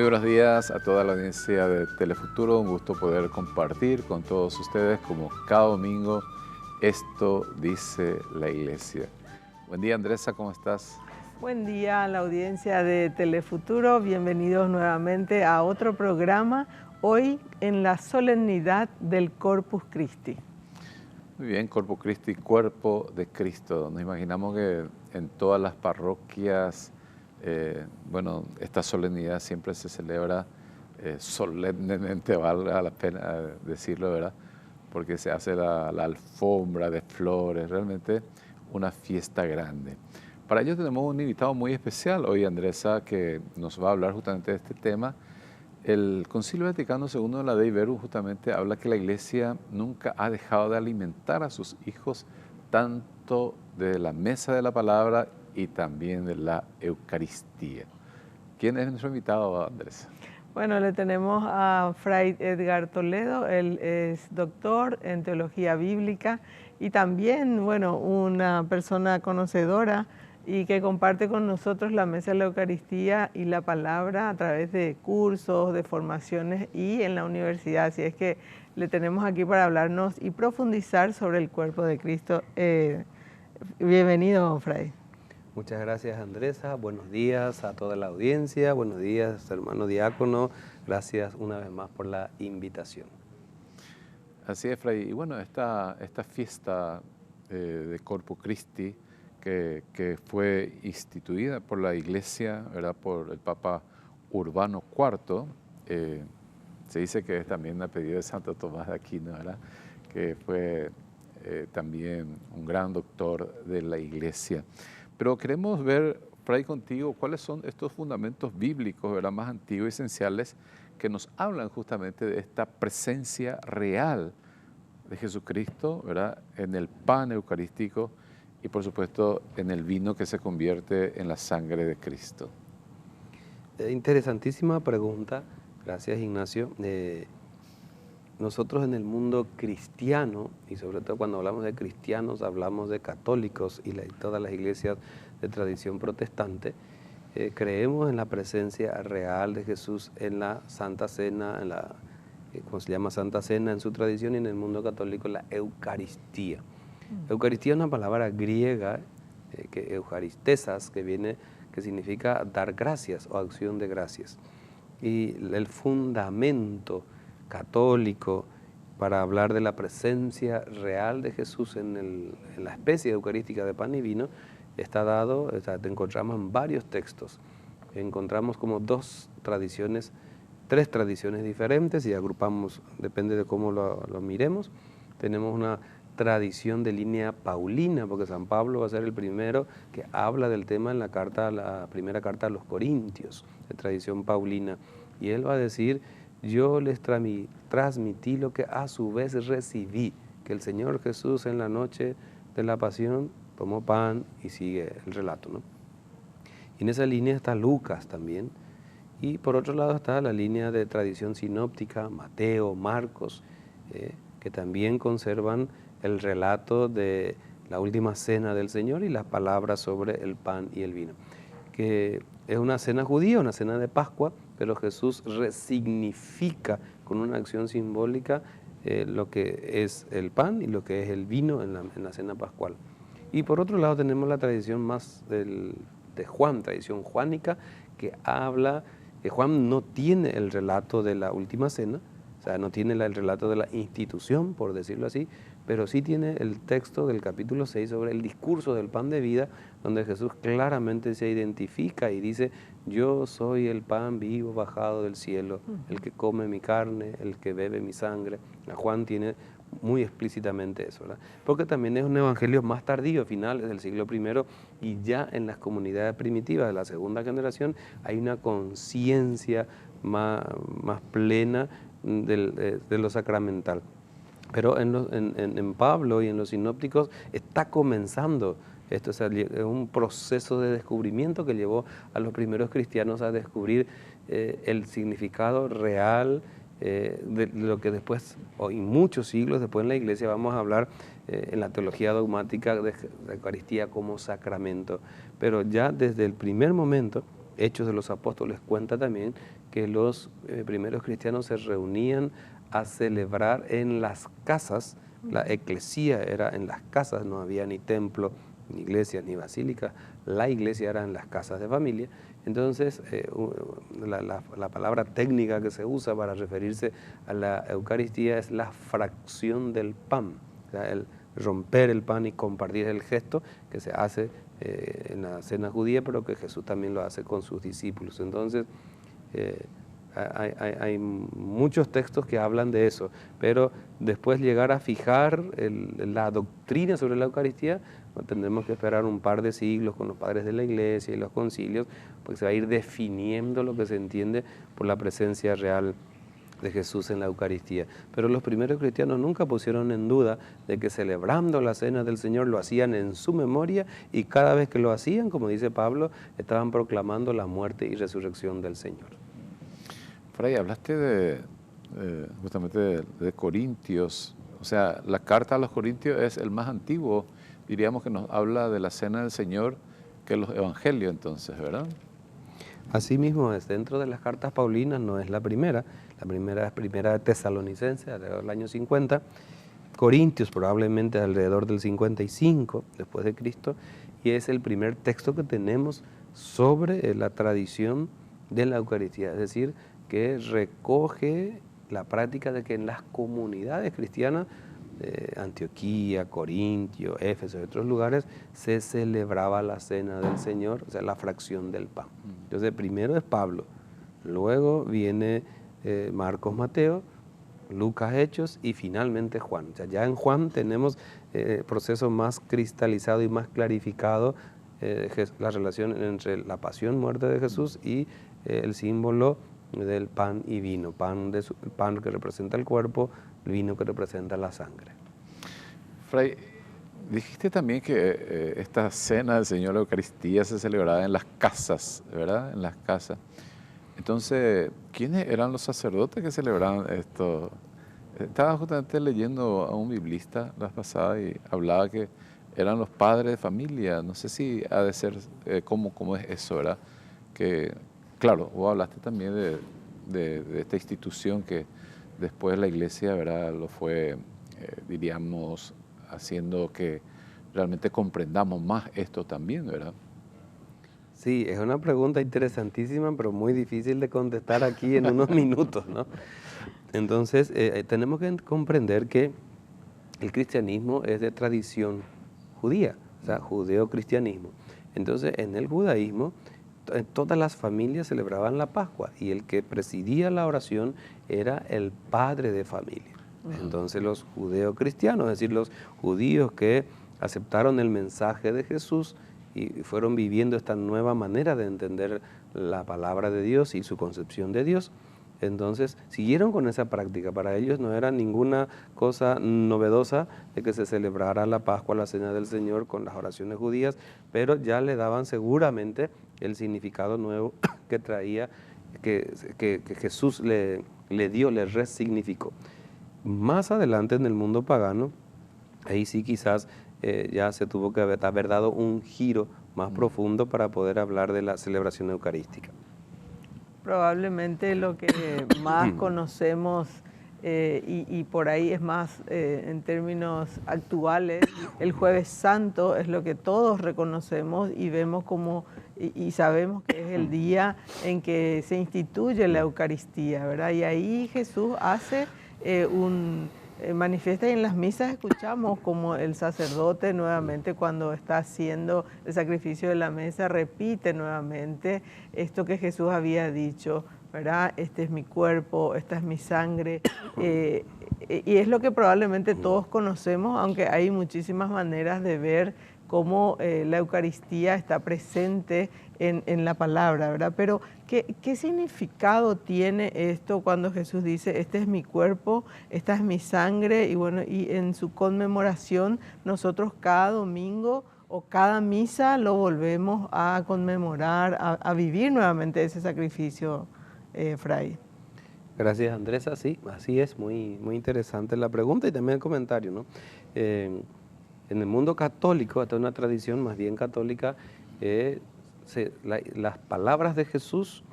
Muy buenos días a toda la audiencia de Telefuturo. Un gusto poder compartir con todos ustedes, como cada domingo, Esto dice la Iglesia. Buen día, Andresa, ¿cómo estás? Buen día a la audiencia de Telefuturo. Bienvenidos nuevamente a otro programa, hoy en la solemnidad del Corpus Christi. Muy bien, Corpus Christi, cuerpo de Cristo. Nos imaginamos que en todas las parroquias, esta solemnidad siempre se celebra solemnemente, valga la pena decirlo, ¿verdad? Porque se hace la alfombra de flores, realmente una fiesta grande. Para ello tenemos un invitado muy especial hoy, Andresa, que nos va a hablar justamente de este tema. El Concilio Vaticano II de la Dei Verbum justamente habla que la Iglesia nunca ha dejado de alimentar a sus hijos tanto de la mesa de la palabra y también de la Eucaristía. ¿Quién es nuestro invitado, Andrés? Bueno, le tenemos a Fray Edgar Toledo. Él es doctor en teología bíblica y también, una persona conocedora y que comparte con nosotros la mesa de la Eucaristía y la palabra a través de cursos, de formaciones y en la universidad. Así es que le tenemos aquí para hablarnos y profundizar sobre el cuerpo de Cristo. Bienvenido, Fray. Muchas gracias, Andresa. Buenos días a toda la audiencia. Buenos días, hermano diácono. Gracias una vez más por la invitación. Así es, Fray. Y bueno, esta fiesta de Corpus Christi que fue instituida por la Iglesia, ¿verdad?, por el Papa Urbano IV, se dice que es también a pedido de Santo Tomás de Aquino, ¿verdad?, que fue también un gran doctor de la Iglesia. Pero queremos ver, Fray, contigo, cuáles son estos fundamentos bíblicos, ¿verdad?, más antiguos y esenciales que nos hablan justamente de esta presencia real de Jesucristo, ¿verdad?, en el pan eucarístico y por supuesto en el vino que se convierte en la sangre de Cristo. Interesantísima pregunta. Gracias, Ignacio. Nosotros en el mundo cristiano, y sobre todo cuando hablamos de cristianos, hablamos de católicos y todas las iglesias de tradición protestante, creemos en la presencia real de Jesús en la Santa Cena, como se llama Santa Cena en su tradición, y en el mundo católico la Eucaristía. Eucaristía es una palabra griega, que eucaristesas, que significa dar gracias o acción de gracias. Y el fundamento católico para hablar de la presencia real de Jesús en la especie eucarística de pan y vino está dado, te encontramos en varios textos. Encontramos como tres tradiciones diferentes y agrupamos, depende de cómo lo miremos. Tenemos una tradición de línea paulina, porque San Pablo va a ser el primero que habla del tema en la primera carta a los Corintios, de tradición paulina, y él va a decir: yo les transmití lo que a su vez recibí, que el Señor Jesús en la noche de la pasión tomó pan, y sigue el relato, ¿no? Y en esa línea está Lucas también, y por otro lado está la línea de tradición sinóptica, Mateo, Marcos, que también conservan el relato de la última cena del Señor y las palabras sobre el pan y el vino, que es una cena judía, una cena de Pascua, pero Jesús resignifica con una acción simbólica lo que es el pan y lo que es el vino en la cena pascual. Y por otro lado tenemos la tradición más de Juan, tradición juánica, que habla que Juan no tiene el relato de la última cena, o sea, no tiene el relato de la institución, por decirlo así, pero sí tiene el texto del capítulo 6 sobre el discurso del pan de vida, donde Jesús claramente se identifica y dice: yo soy el pan vivo bajado del cielo, el que come mi carne, el que bebe mi sangre. Juan tiene muy explícitamente eso, ¿verdad? Porque también es un evangelio más tardío, finales del siglo I, y ya en las comunidades primitivas de la segunda generación hay una conciencia más plena de lo sacramental. Pero en Pablo y en los sinópticos está comenzando esto, o sea, es un proceso de descubrimiento que llevó a los primeros cristianos a descubrir el significado real de lo que después, y muchos siglos después en la Iglesia, vamos a hablar en la teología dogmática de la Eucaristía como sacramento. Pero ya desde el primer momento Hechos de los Apóstoles cuenta también que los primeros cristianos se reunían a celebrar en las casas. La eclesía era en las casas, no había ni templo, ni iglesia, ni basílica. La iglesia era en las casas de familia. Entonces, la palabra técnica que se usa para referirse a la Eucaristía es la fracción del pan. O sea, el romper el pan y compartir el gesto que se hace en la cena judía, pero que Jesús también lo hace con sus discípulos. Entonces, hay muchos textos que hablan de eso, pero después llegar a fijar la doctrina sobre la Eucaristía, tendremos que esperar un par de siglos con los padres de la Iglesia y los concilios, porque se va a ir definiendo lo que se entiende por la presencia real de Jesús en la Eucaristía. Pero los primeros cristianos nunca pusieron en duda de que celebrando la cena del Señor lo hacían en su memoria, y cada vez que lo hacían, como dice Pablo, estaban proclamando la muerte y resurrección del Señor. Fray, hablaste justamente de Corintios. O sea, la carta a los Corintios es el más antiguo, diríamos, que nos habla de la cena del Señor, que los evangelios entonces, ¿verdad? Así mismo es, dentro de las cartas paulinas no es la primera es primera de Tesalonicenses, alrededor del año 50, Corintios probablemente alrededor del 55 después de Cristo, y es el primer texto que tenemos sobre la tradición de la Eucaristía, es decir, que recoge la práctica de que en las comunidades cristianas, Antioquía, Corintio, Éfeso y otros lugares, se celebraba la cena del Señor, o sea, la fracción del pan. Entonces, primero es Pablo, luego viene Marcos, Mateo, Lucas, Hechos, y finalmente Juan. O sea, ya en Juan tenemos proceso más cristalizado y más clarificado, la relación entre la pasión, muerte de Jesús y el símbolo del pan y vino, pan que representa el cuerpo, el vino que representa la sangre. Fray, dijiste también que esta cena del Señor, la Eucaristía, se celebraba en las casas, ¿verdad? En las casas. Entonces, ¿quiénes eran los sacerdotes que celebraban esto? Estaba justamente leyendo a un biblista la vez pasada y hablaba que eran los padres de familia. No sé si ha de ser, cómo es eso, ¿verdad? Que, claro, vos hablaste también de esta institución que después la Iglesia, ¿verdad?, lo fue, diríamos, haciendo que realmente comprendamos más esto también, ¿verdad? Sí, es una pregunta interesantísima, pero muy difícil de contestar aquí en unos minutos, ¿no? Entonces, tenemos que comprender que el cristianismo es de tradición judía, o sea, judeo-cristianismo. Entonces, en el judaísmo, todas las familias celebraban la Pascua, y el que presidía la oración era el padre de familia. Entonces, los judeo-cristianos, es decir, los judíos que aceptaron el mensaje de Jesús y fueron viviendo esta nueva manera de entender la palabra de Dios y su concepción de Dios, entonces siguieron con esa práctica. Para ellos no era ninguna cosa novedosa de que se celebrara la Pascua, la Cena del Señor, con las oraciones judías, pero ya le daban seguramente el significado nuevo que traía, que Jesús le dio, le resignificó. Más adelante en el mundo pagano, ahí sí quizás ya se tuvo que haber dado un giro más profundo para poder hablar de la celebración eucarística. Probablemente lo que más conocemos y por ahí es más en términos actuales, el Jueves Santo es lo que todos reconocemos y vemos como y sabemos que es el día en que se instituye la Eucaristía, ¿verdad? Y ahí Jesús hace manifiesta, y en las misas escuchamos como el sacerdote nuevamente, cuando está haciendo el sacrificio de la mesa, repite nuevamente esto que Jesús había dicho, ¿verdad? Este es mi cuerpo, esta es mi sangre, y es lo que probablemente todos conocemos, aunque hay muchísimas maneras de ver cómo la Eucaristía está presente en la palabra, ¿verdad? Pero, ¿qué significado tiene esto cuando Jesús dice, este es mi cuerpo, esta es mi sangre? Y bueno, y en su conmemoración, nosotros cada domingo o cada misa lo volvemos a conmemorar, a vivir nuevamente ese sacrificio, Fray. Gracias, Andrés. Sí, así es, muy interesante la pregunta y también el comentario, ¿no? En el mundo católico, hasta una tradición más bien católica, las palabras de Jesús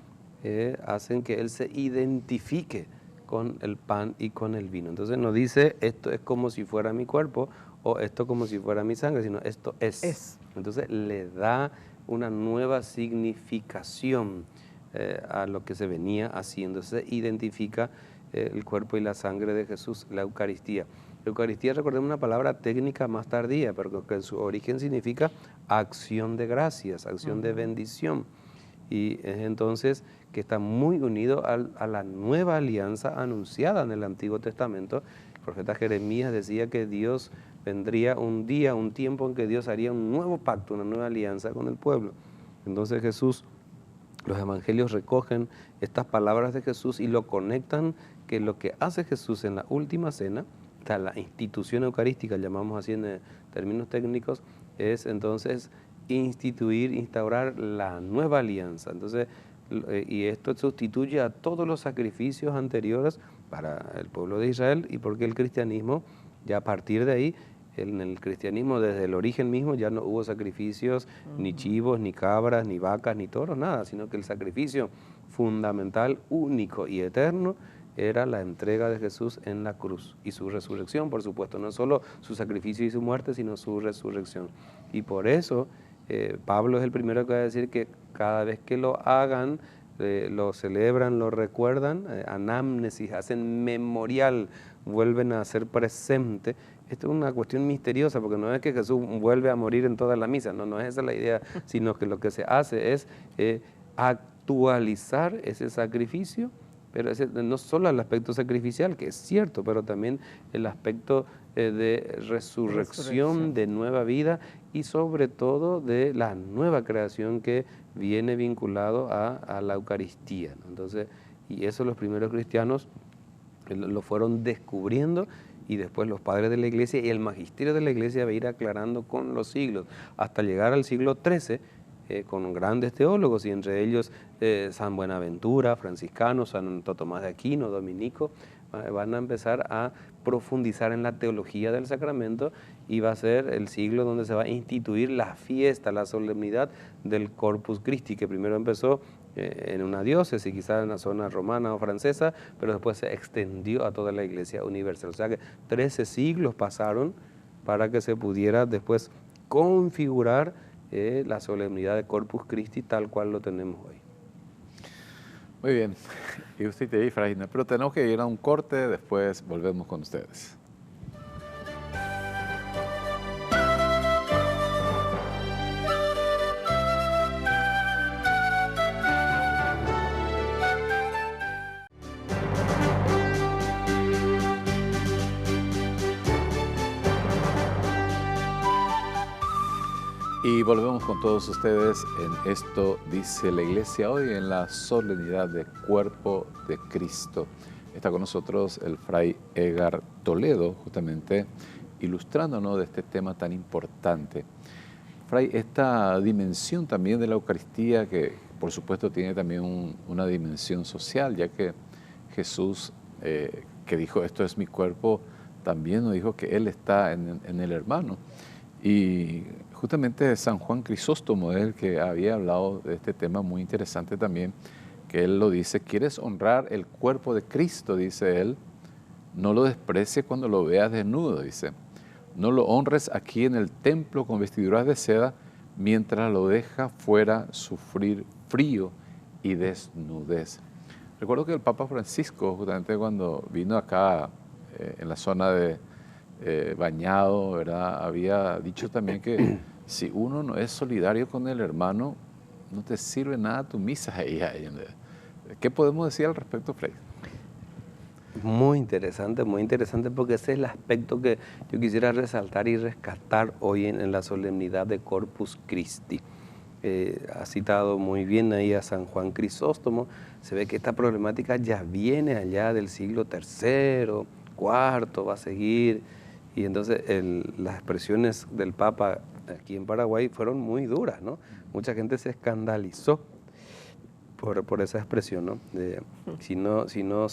hacen que Él se identifique con el pan y con el vino. Entonces no dice esto es como si fuera mi cuerpo o esto como si fuera mi sangre, sino esto es. Entonces le da una nueva significación a lo que se venía haciendo. Se identifica el cuerpo y la sangre de Jesús, la Eucaristía. La Eucaristía, recordemos, una palabra técnica más tardía, pero que en su origen significa acción de gracias, acción de bendición. Y es entonces que está muy unido a la nueva alianza anunciada en el Antiguo Testamento. El profeta Jeremías decía que Dios vendría un día, un tiempo en que Dios haría un nuevo pacto, una nueva alianza con el pueblo. Entonces Jesús, los evangelios recogen estas palabras de Jesús y lo conectan, que lo que hace Jesús en la última cena, la institución eucarística, llamamos así en términos técnicos, es entonces instaurar la nueva alianza. Entonces, y esto sustituye a todos los sacrificios anteriores para el pueblo de Israel, y porque el cristianismo, ya a partir de ahí, en el cristianismo desde el origen mismo ya no hubo sacrificios, ni chivos, ni cabras, ni vacas, ni toros, nada, sino que el sacrificio fundamental, único y eterno era la entrega de Jesús en la cruz y su resurrección, por supuesto, no solo su sacrificio y su muerte, sino su resurrección. Y por eso Pablo es el primero que va a decir que cada vez que lo hagan, lo celebran, lo recuerdan, anamnesis, hacen memorial, vuelven a ser presente. Esto es una cuestión misteriosa, porque no es que Jesús vuelve a morir en toda la misa, no es esa la idea, sino que lo que se hace es actualizar ese sacrificio, pero no solo el aspecto sacrificial, que es cierto, pero también el aspecto de resurrección, de nueva vida y sobre todo de la nueva creación que viene vinculado a la Eucaristía, ¿no? Entonces, y eso los primeros cristianos lo fueron descubriendo, y después los padres de la Iglesia y el magisterio de la Iglesia va a ir aclarando con los siglos, hasta llegar al siglo XIII, con grandes teólogos, y entre ellos San Buenaventura, franciscano, Santo Tomás de Aquino, dominico, van a empezar a profundizar en la teología del sacramento, y va a ser el siglo donde se va a instituir la fiesta, la solemnidad del Corpus Christi, que primero empezó en una diócesis, quizás en la zona romana o francesa, pero después se extendió a toda la Iglesia universal. O sea que 13 siglos pasaron para que se pudiera después configurar la solemnidad de Corpus Christi tal cual lo tenemos hoy. Muy bien, y usted te dice, Fray, pero tenemos que ir a un corte, después volvemos con ustedes. Y volvemos con todos ustedes en Esto Dice la Iglesia hoy, en la solemnidad del Cuerpo de Cristo. Está con nosotros el Fray Edgar Toledo, justamente ilustrándonos de este tema tan importante. Fray, esta dimensión también de la Eucaristía, que por supuesto tiene también una dimensión social, ya que Jesús, que dijo, esto es mi cuerpo, también nos dijo que Él está en el hermano. Y justamente San Juan Crisóstomo es el que había hablado de este tema muy interesante también, que él lo dice: ¿quieres honrar el cuerpo de Cristo?, dice él, no lo desprecies cuando lo veas desnudo, dice. No lo honres aquí en el templo con vestiduras de seda, mientras lo deja fuera sufrir frío y desnudez. Recuerdo que el Papa Francisco, justamente cuando vino acá en la zona de Bañado, ¿verdad?, había dicho también que si uno no es solidario con el hermano, no te sirve nada tu misa. ¿Qué podemos decir al respecto, Fray? Muy interesante, porque ese es el aspecto que yo quisiera resaltar y rescatar hoy en la solemnidad de Corpus Christi. Ha citado muy bien ahí a San Juan Crisóstomo. Se ve que esta problemática ya viene allá del siglo III, IV, va a seguir. Y entonces las expresiones del Papa aquí en Paraguay fueron muy duras, ¿no? Mucha gente se escandalizó por esa expresión, ¿no? Si no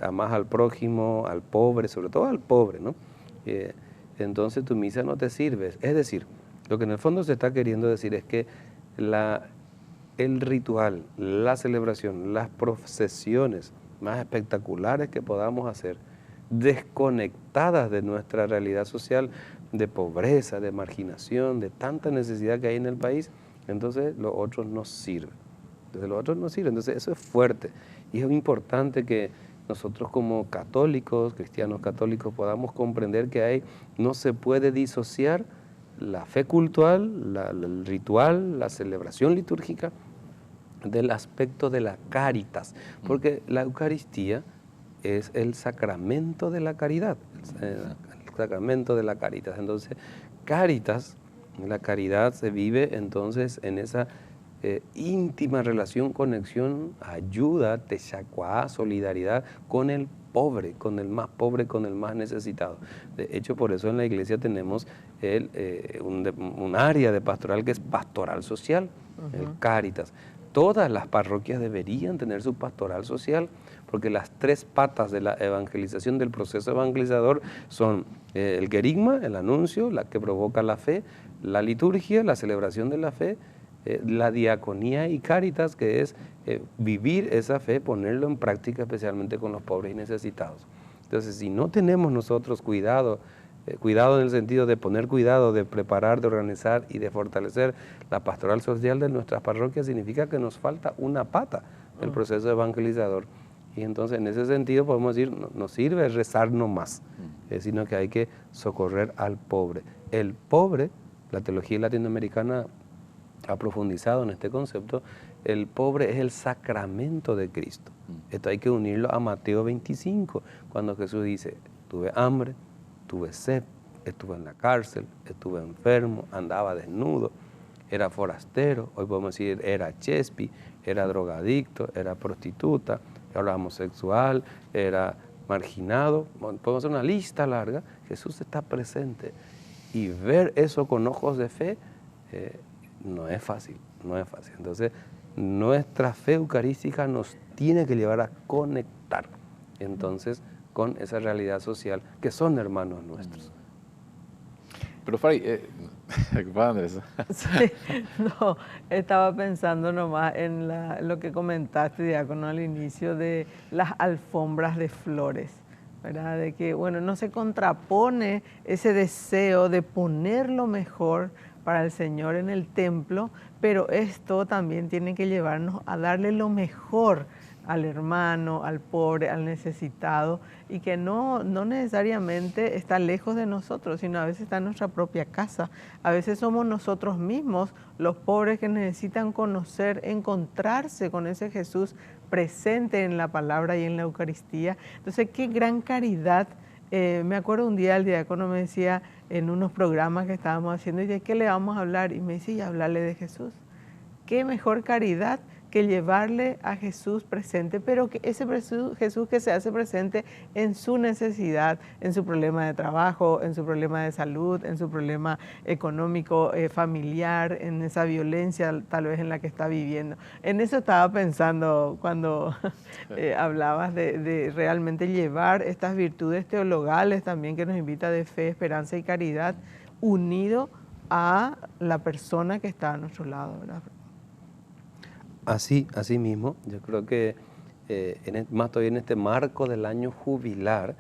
amás al prójimo, al pobre, sobre todo al pobre, ¿no? Entonces tu misa no te sirve. Es decir, lo que en el fondo se está queriendo decir es que el ritual, la celebración, las procesiones más espectaculares que podamos hacer, desconectadas de nuestra realidad social, de pobreza, de marginación, de tanta necesidad que hay en el país, entonces lo otro no sirve. Entonces eso es fuerte y es importante que nosotros como católicos, cristianos católicos, podamos comprender que no se puede disociar la fe cultural, el ritual, la celebración litúrgica del aspecto de la caritas, porque la Eucaristía es el sacramento de la caridad, el sacramento de la caritas. Entonces, caritas, la caridad se vive entonces en esa íntima relación, conexión, ayuda, techacuá, solidaridad con el pobre, con el más necesitado. De hecho, por eso en la iglesia tenemos un área de pastoral que es pastoral social, el Cáritas. Todas las parroquias deberían tener su pastoral social, porque las tres patas de la evangelización, del proceso evangelizador, son el querigma, el anuncio, la que provoca la fe, la liturgia, la celebración de la fe, la diaconía y Cáritas, que es vivir esa fe, ponerlo en práctica, especialmente con los pobres y necesitados. Entonces, si no tenemos nosotros cuidado en el sentido de poner cuidado, de preparar, de organizar y de fortalecer la pastoral social de nuestras parroquias, significa que nos falta una pata del proceso evangelizador. Y entonces, en ese sentido, podemos decir, no sirve rezar nomás, sino que hay que socorrer al pobre. El pobre, la teología latinoamericana ha profundizado en este concepto, el pobre es el sacramento de Cristo. Esto hay que unirlo a Mateo 25, cuando Jesús dice, tuve hambre, tuve sed, estuve en la cárcel, estuve enfermo, andaba desnudo, era forastero, hoy podemos decir era chespi, era drogadicto, era prostituta, era homosexual, era marginado. Podemos hacer una lista larga. Jesús está presente y ver eso con ojos de fe no es fácil. Entonces, nuestra fe eucarística nos tiene que llevar a conectar entonces con esa realidad social que son hermanos nuestros. Pero Fray, Andrés. Sí, no, estaba pensando nomás en lo que comentaste, diácono, al inicio de las alfombras de flores, ¿verdad? De que, bueno, no se contrapone ese deseo de poner lo mejor para el Señor en el templo, pero esto también tiene que llevarnos a darle lo mejor al hermano, al pobre, al necesitado, y que no necesariamente está lejos de nosotros, sino a veces está en nuestra propia casa. A veces somos nosotros mismos los pobres que necesitan conocer, encontrarse con ese Jesús presente en la palabra y en la Eucaristía. Entonces, qué gran caridad. Me acuerdo un día el diácono me decía en unos programas que estábamos haciendo, ¿y de qué le vamos a hablar? Y me decía, y hablarle de Jesús. Qué mejor caridad que llevarle a Jesús presente, pero que ese Jesús que se hace presente en su necesidad, en su problema de trabajo, en su problema de salud, en su problema económico, familiar, en esa violencia tal vez en la que está viviendo. En eso estaba pensando cuando hablabas de realmente llevar estas virtudes teologales también que nos invita de fe, esperanza y caridad, unido a la persona que está a nuestro lado, ¿verdad? Así mismo, yo creo que más todavía en este marco del año jubilar,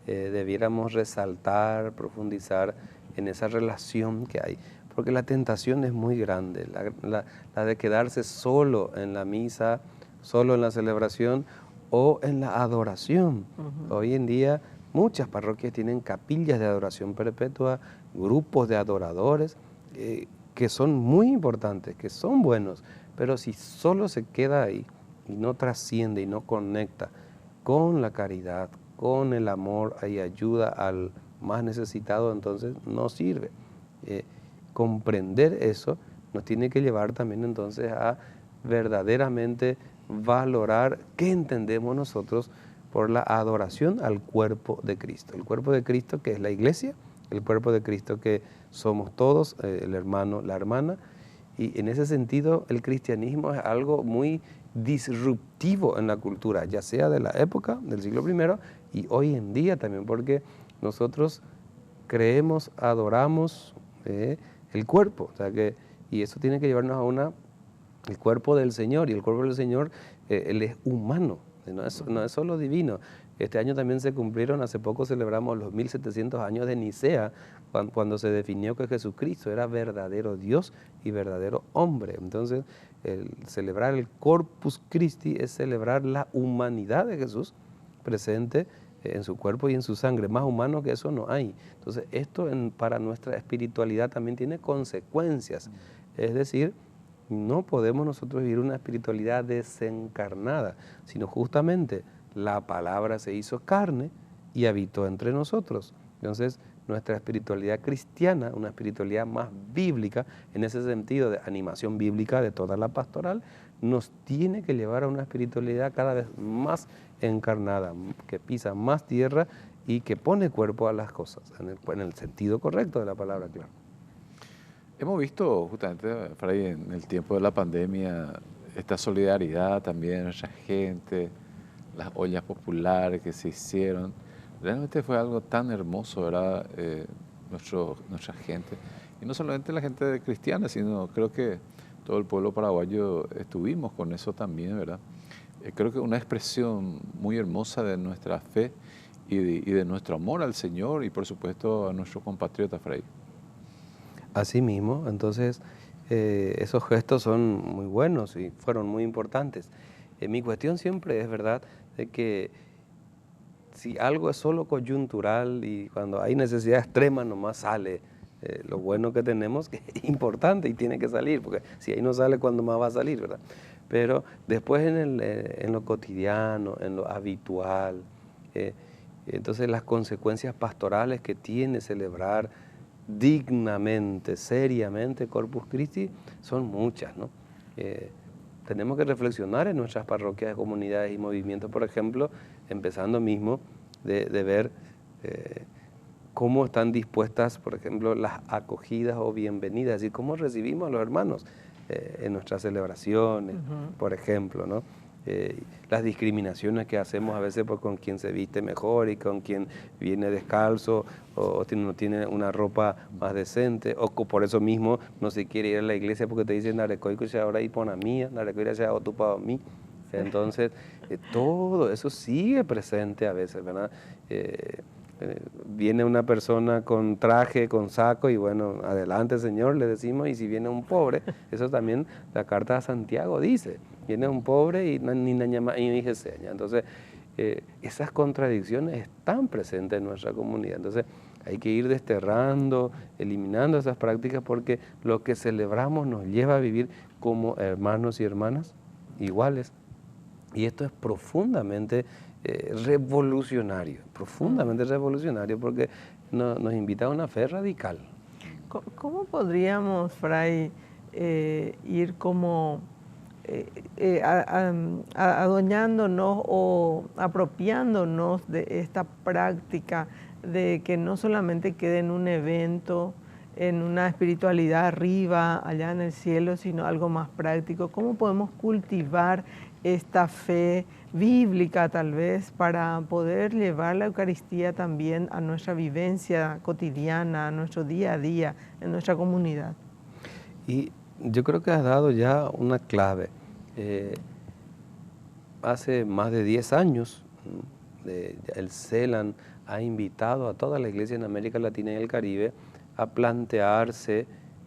debiéramos resaltar, profundizar en esa relación que hay, porque la tentación es muy grande, la de quedarse solo en la misa, solo en la celebración o en la adoración. Hoy en día muchas parroquias tienen capillas de adoración perpetua, grupos de adoradores, que son muy importantes, que son buenos, pero si solo se queda ahí y no trasciende y no conecta con la caridad, con el amor y ayuda al más necesitado, entonces no sirve. Comprender eso nos tiene que llevar también entonces a verdaderamente valorar qué entendemos nosotros por la adoración al cuerpo de Cristo. El cuerpo de Cristo que es la iglesia, el cuerpo de Cristo que somos todos, el hermano, la hermana. Y en ese sentido el cristianismo es algo muy disruptivo en la cultura, ya sea de la época del siglo I y hoy en día también, porque nosotros creemos, adoramos el cuerpo, o sea y eso tiene que llevarnos a una el cuerpo del Señor, y el cuerpo del Señor, Él es humano, no es solo divino. Este año también se cumplieron, hace poco celebramos los 1700 años de Nicea, cuando se definió que Jesucristo era verdadero Dios y verdadero hombre. Entonces, el celebrar el Corpus Christi es celebrar la humanidad de Jesús presente en su cuerpo y en su sangre. Más humano que eso no hay. Entonces, esto para nuestra espiritualidad también tiene consecuencias. Es decir, no podemos nosotros vivir una espiritualidad desencarnada, sino justamente la palabra se hizo carne y habitó entre nosotros. Entonces, nuestra espiritualidad cristiana, una espiritualidad más bíblica, en ese sentido de animación bíblica de toda la pastoral, nos tiene que llevar a una espiritualidad cada vez más encarnada, que pisa más tierra y que pone cuerpo a las cosas, en el sentido correcto de la palabra, claro. Hemos visto justamente, Fray, en el tiempo de la pandemia, esta solidaridad también de nuestra gente, las ollas populares que se hicieron. Realmente fue algo tan hermoso, ¿verdad? Nuestra gente. Y no solamente la gente cristiana, sino creo que todo el pueblo paraguayo estuvimos con eso también, ¿verdad? Creo que una expresión muy hermosa de nuestra fe y de nuestro amor al Señor y por supuesto a nuestros compatriotas, Fray. Así mismo, entonces esos gestos son muy buenos y fueron muy importantes. Mi cuestión siempre es, ¿verdad?, de que si algo es solo coyuntural y cuando hay necesidad extrema nomás sale lo bueno que tenemos, que es importante y tiene que salir, porque si ahí no sale, ¿cuándo más va a salir, verdad? Pero después en lo cotidiano, en lo habitual, entonces las consecuencias pastorales que tiene celebrar dignamente, seriamente Corpus Christi son muchas, ¿no? Tenemos que reflexionar en nuestras parroquias, comunidades y movimientos, por ejemplo, empezando mismo de ver cómo están dispuestas, por ejemplo, las acogidas o bienvenidas, es decir, cómo recibimos a los hermanos en nuestras celebraciones, por ejemplo, ¿no? Las discriminaciones que hacemos a veces por con quien se viste mejor y con quien viene descalzo o no tiene una ropa más decente, o por eso mismo no se quiere ir a la iglesia porque te dicen narecoico ya ahora y pon a mí, narecoico ya o tu pa a mí. Entonces, todo eso sigue presente a veces, ¿verdad? Viene una persona con traje, con saco y bueno, adelante Señor, le decimos, y si viene un pobre, eso también la carta de Santiago dice, viene un pobre y ni llama y dije seña. Entonces, esas contradicciones están presentes en nuestra comunidad. Entonces, hay que ir desterrando, eliminando esas prácticas porque lo que celebramos nos lleva a vivir como hermanos y hermanas iguales. Y esto es profundamente revolucionario porque nos invita a una fe radical. ¿Cómo podríamos, Fray, ir como adueñándonos o apropiándonos de esta práctica de que no solamente quede en un evento, en una espiritualidad arriba, allá en el cielo, sino algo más práctico? ¿Cómo podemos cultivar esta fe bíblica tal vez para poder llevar la Eucaristía también a nuestra vivencia cotidiana, a nuestro día a día, en nuestra comunidad? Y yo creo que has dado ya una clave. Hace más de 10 años, el CELAN ha invitado a toda la iglesia en América Latina y el Caribe a plantearse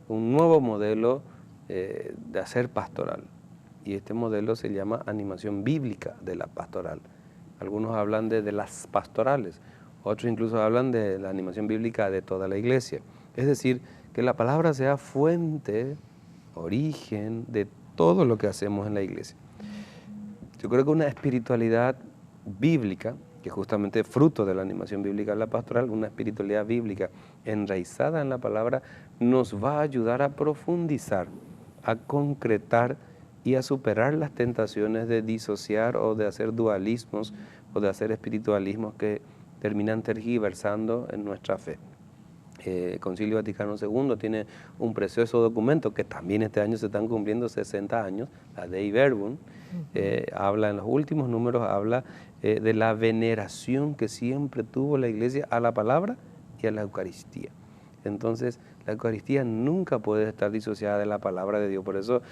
un nuevo modelo de hacer pastoral. Y este modelo se llama animación bíblica de la pastoral. Algunos hablan de las pastorales, otros incluso hablan de la animación bíblica de toda la iglesia. Es decir, que la palabra sea fuente, origen de todo lo que hacemos en la iglesia. Yo creo que una espiritualidad bíblica, que justamente es fruto de la animación bíblica de la pastoral, una espiritualidad bíblica enraizada en la palabra, nos va a ayudar a profundizar, a concretar y a superar las tentaciones de disociar o de hacer dualismos o de hacer espiritualismos que terminan tergiversando en nuestra fe. El Concilio Vaticano II tiene un precioso documento que también este año se están cumpliendo 60 años, la Dei Verbum, habla en los últimos números, habla de la veneración que siempre tuvo la Iglesia a la palabra y a la Eucaristía. Entonces, la Eucaristía nunca puede estar disociada de la palabra de Dios. Por eso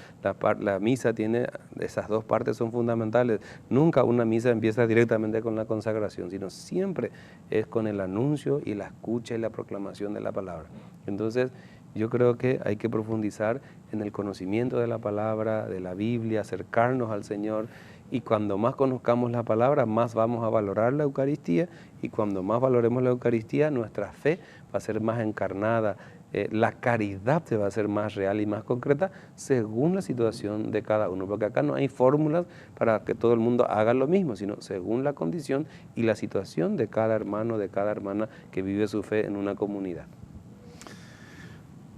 la misa tiene, esas dos partes son fundamentales. Nunca una misa empieza directamente con la consagración, sino siempre es con el anuncio y la escucha y la proclamación de la palabra. Entonces, yo creo que hay que profundizar en el conocimiento de la palabra, de la Biblia, acercarnos al Señor. Y cuando más conozcamos la palabra, más vamos a valorar la Eucaristía, y cuando más valoremos la Eucaristía, nuestra fe va a ser más encarnada, la caridad se va a hacer más real y más concreta según la situación de cada uno, porque acá no hay fórmulas para que todo el mundo haga lo mismo, sino según la condición y la situación de cada hermano, de cada hermana que vive su fe en una comunidad.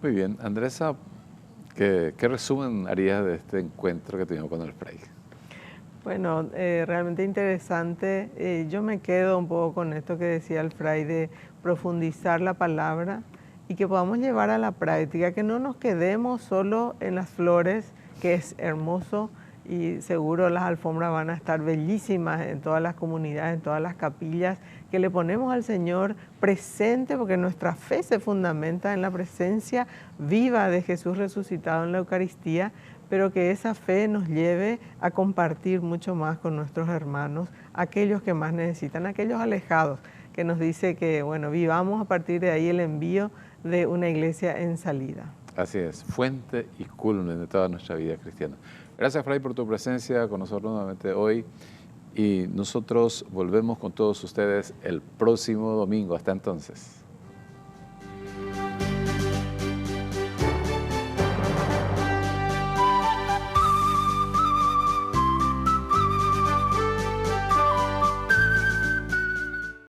Muy bien, Andresa, ¿qué resumen harías de este encuentro que tuvimos con el Fray? Bueno, realmente interesante. Yo me quedo un poco con esto que decía el Fray de profundizar la palabra y que podamos llevar a la práctica, que no nos quedemos solo en las flores, que es hermoso y seguro las alfombras van a estar bellísimas en todas las comunidades, en todas las capillas, que le ponemos al Señor presente, porque nuestra fe se fundamenta en la presencia viva de Jesús resucitado en la Eucaristía, pero que esa fe nos lleve a compartir mucho más con nuestros hermanos, aquellos que más necesitan, aquellos alejados, que nos dice que, bueno, vivamos a partir de ahí el envío de una iglesia en salida. Así es, fuente y culmen de toda nuestra vida cristiana. Gracias, Fray, por tu presencia con nosotros nuevamente hoy, y nosotros volvemos con todos ustedes el próximo domingo. Hasta entonces.